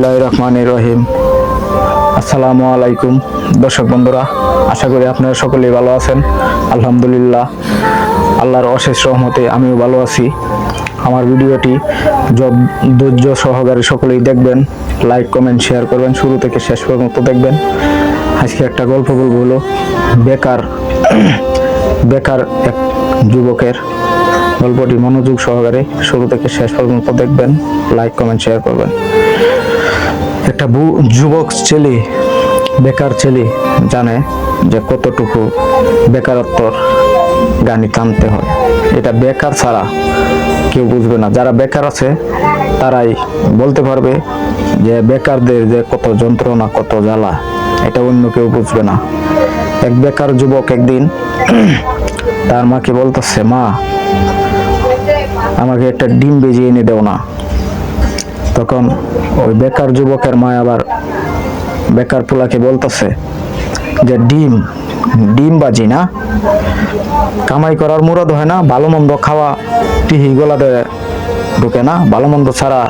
রহমানির রহিম। আসসালামু আলাইকুম দর্শক বন্ধুরা, আশা করি আপনারা সকলেই ভালো আছেন। আলহামদুলিল্লাহ, আল্লাহর অশেষ রহমতে আমিও ভালো আছি। আমার ভিডিওটি ধৈর্য সহকারে সকলেই দেখবেন, লাইক কমেন্ট শেয়ার করবেন, শুরু থেকে শেষ পর্যন্ত দেখবেন। আজকে একটা গল্প বলবো, হলো বেকার এক যুবকের গল্পটি মনোযোগ সহকারে শুরু থেকে শেষ পর্যন্ত দেখবেন, লাইক কমেন্ট শেয়ার করবেন। একটা যুবক ছেলে, বেকার ছেলে জানে যে কতটুকু বেকারত্বর গানি টানতে হয়। এটা বেকার ছাড়া কেউ বুঝবে না। যারা বেকার আছে তারাই বলতে পারবে যে বেকারদের যে কত যন্ত্রণা, কত জ্বালা, এটা অন্য কেউ বুঝবে না। এক বেকার যুবক একদিন তার মাকে বলতেছে, মা, আমাকে একটা ডিম ভেজিয়ে এনে দেও না। তখন ওই বেকার যুবকের মা আবার বেকার পোলাকে বলতেছে যে ডিম বাজি না, কামাই করার মুরাদ হয় না, ভালো মন্দ খাওয়া টিহি গলা দেয় ঢুকে না, ভালো মন্দ ছাড়া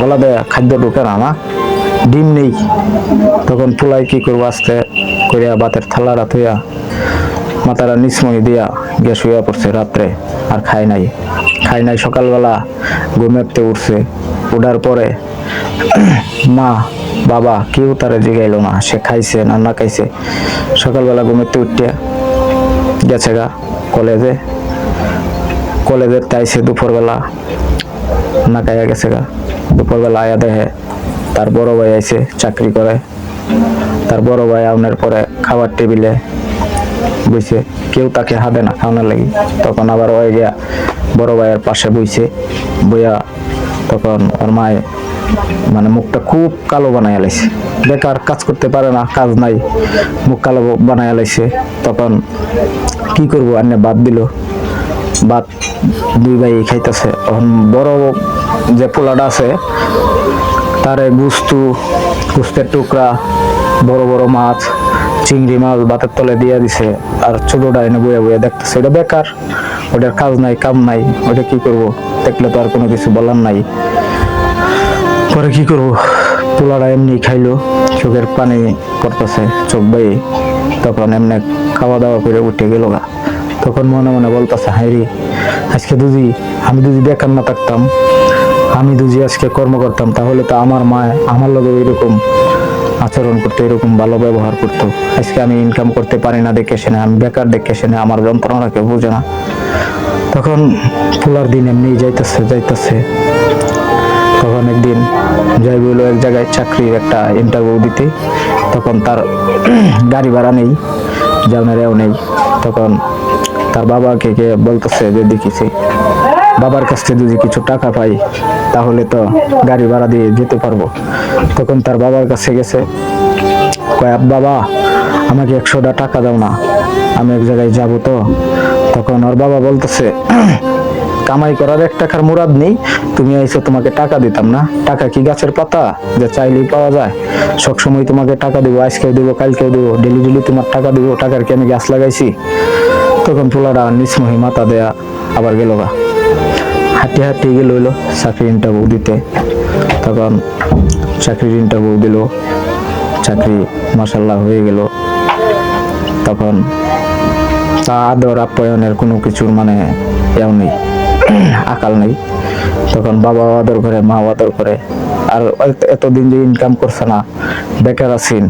গলা দেয় খাদ্য ঢুকে না, ডিম নেই। তখন পোলাই কি করবো, আস্তে করিয়া বাতের থালাটা থইয়া মাথাটা নিচমই দিয়া গিয়ে শুয়ে পড়ছে রাত্রে। আর খায় নাই। সকালবেলা ঘুমেতে উঠছে। উঠার পরে মা বাবা কেউ তারা জিগাইলো না, সে খাইছে না খাইছে। সকালবেলা ঘুমেতে উঠিয়া গেছে গা কলেজের তাইছে দুপুরবেলা না খাইয়া গেছে গা। দুপুরবেলা আয়া দেখে তার বড় ভাই আইছে, চাকরি করে। তার বড় ভাই আউনের পরে খাবার টেবিলে বইছে, কেউ তাকে হাতে না খাওয়ানোর লাগি। তখন আবার ওই গিয়া বড় ভাইয়ের পাশে বইয়া তখন ওর মায়ে মানে মুখটা খুব কালো বানাইয়া লাইছে। বেকার, কাজ করতে পারে না, কাজ নাই, মুখ কালো বানাইয়া লাইছে। তখন কি করবো, আন্নে বাদ দিল। ভাত দুই ভাই খাইতেছে। তখন বড় যে পোলাটা আছে তারে গুস্তের টুকরা, বড় বড় মাছ, চিংড়ি মাছ ভাতের তলে দিয়ে দিছে। আর ছোটটা এনে বইয়া দেখতেছে। এটা বেকার, ওটার কাজ নাই, কাম নাই, ওটা কি করব? দেখলে তো আর কোনো কিছু বলার নাই। পরে কি করব, পোলাটা এমনি খাইলো, চোখের পানি পড়তেছে, চোখ বাই। তখন এমনি খাওয়া দাওয়া করে উঠে গেল গা। তখন মনে মনে বলতেছে, হাইরি, আজকে আমি যদি বেকার না থাকতাম, আমি যদি আজকে কর্ম করতাম, তাহলে তো আমার মা আমার লগে এরকম আচরণ করতো, এরকম ভালো ব্যবহার করতো। আজকে আমি ইনকাম করতে পারি না দেখে শুনে, আমি বেকার দেখে শুনে, আমার যন্ত্রণা কেউ বুঝে না। তখন ফুলার দিন এমনি যাইতেছে। তখন একদিন যাই বললো এক জায়গায় চাকরির একটা ইন্টারভিউ দিতে। তখন তার গাড়ি ভাড়া নেই, যাওনেরও নেই। তখন তার বাবাকে বলতেছে যে দেখিছি, বাবার কাছ থেকে যদি কিছু টাকা পাই তাহলে তো গাড়ি ভাড়া দিয়ে যেতে পারবো। তখন তার বাবার কাছে গেছে, কয়, বাবা, আমাকে 100টা টাকা দাও না, আমি এক জায়গায় যাব তো। তখন ওর বাবা বলতেছে, কামাই করার 1 টাকার মুরাদ নেই, তুমি আইছো, তোমাকে টাকা দিতাম না? টাকা কি গাছের পাতা যে চাইলেই পাওয়া যায়? সবসময় তোমাকে টাকা দিব, আজকেও দিব, কালকেও দিব, ডেলি তোমার টাকা দিব? টাকার কি আমি গাছ লাগাইছি? তখন পোলাটা নিচমহি মাথা দেয়া আবার গেল গা। হাঁটি গেল হইলো চাকরির ইন্টারভিউ দিতে। তখন চাকরির ইন্টারভিউ দিল, চাকরি মাশাআল্লাহ হয়ে গেল। তখন তা আদর আপ্যায়নের কোনো কিছুর মানে এও নেই, আকাল নেই। তখন বাবা আদর করে, মা আদর করে। আর এতদিন যে ইনকাম করছে না, বেকার আছেন,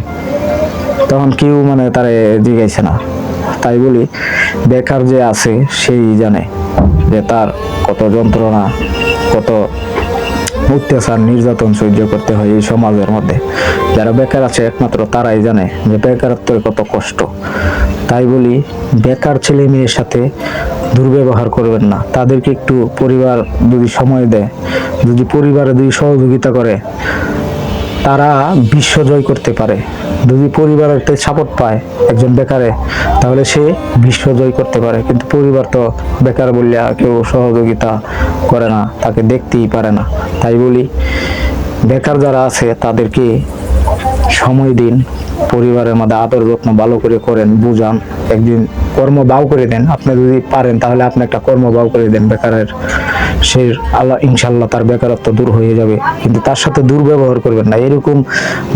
তখন কেউ মানে তারে জিগাইছে না। তাই বলি, বেকার যে আছে সেই জানে যে তার কত যন্ত্রণা, কত অত্যাচার, নির্যাতন সহ্য করতে হয় এই সমাজের মধ্যে। যারা বেকার আছে একমাত্র তারাই জানে যে বেকারত্বের কত কষ্ট। তাই বলি, বেকার ছেলে মেয়ের সাথে দুর্ব্যবহার করবেন না। তাদেরকে একটু পরিবার যদি সময় দেয়, যদি পরিবারে যদি সহযোগিতা করে, তারা বিশ্ব জয় করতে পারে। যদি পরিবারের সাপোর্ট পায় একজন বেকারে, তাহলে সে বিশ্ব জয় করতে পারে। কিন্তু পরিবার তো বেকার বললে কেউ সহযোগিতা করে না, তাকে দেখতেই পারে না। তাই বলি, বেকার যারা আছে তাদেরকে সময় দিন, পরিবারের মধ্যে আদর যত্ন ভালো করে করেন, বুঝান, একদিন কর্ম বাউ করে দেন। আপনি যদি পারেন তাহলে আপনি একটা কর্ম বাউ করে দেন বেকারের সে আল্লাহ ইনশাল্লাহ তার বেকারত্ব দূর হয়ে যাবে। কিন্তু তার সাথে দুর্ব্যবহার করবেন না, এরকম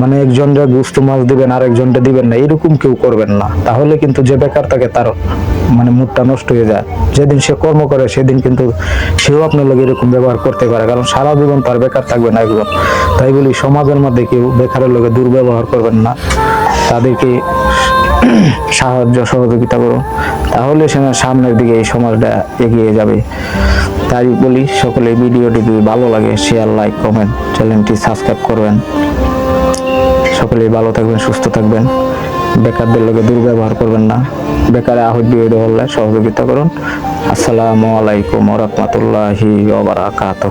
মানে একজনরা গুস্ত মাছ দিবেন আর একজনটা দিবেন না, এরকম কেউ করবেন না। তাহলে কিন্তু যে বেকার থাকে তার মানে মুডটা নষ্ট হয়ে যায়। যেদিন সে কর্ম করে সেদিন কিন্তু সেও আপনার লোক এরকম ব্যবহার করতে পারে, কারণ সারা জীবন তার বেকার থাকবে না একজন। তাই বলি সমাজের মধ্যে কেউ বেকারের লোকে দুর্ব্যবহার করবেন না, তাদেরকে সাহায্য সহযোগিতা করুন, তাহলে সামনের দিকে এই সমাজটা এগিয়ে যাবে। তাই বলি সকলে ভিডিওটি যদি ভালো লাগে শেয়ার, লাইক, কমেন্ট, চ্যানেলটি সাবস্ক্রাইব করবেন। সকলেই ভালো থাকবেন, সুস্থ থাকবেন, বেকারদের লোকে দুর্ব্যবহার করবেন না, বেকারে আহত বিরোধী হলে সহযোগিতা করুন। আসসালামু আলাইকুম ওয়া রাহমাতুল্লাহি ওয়া বারাকাতুহু।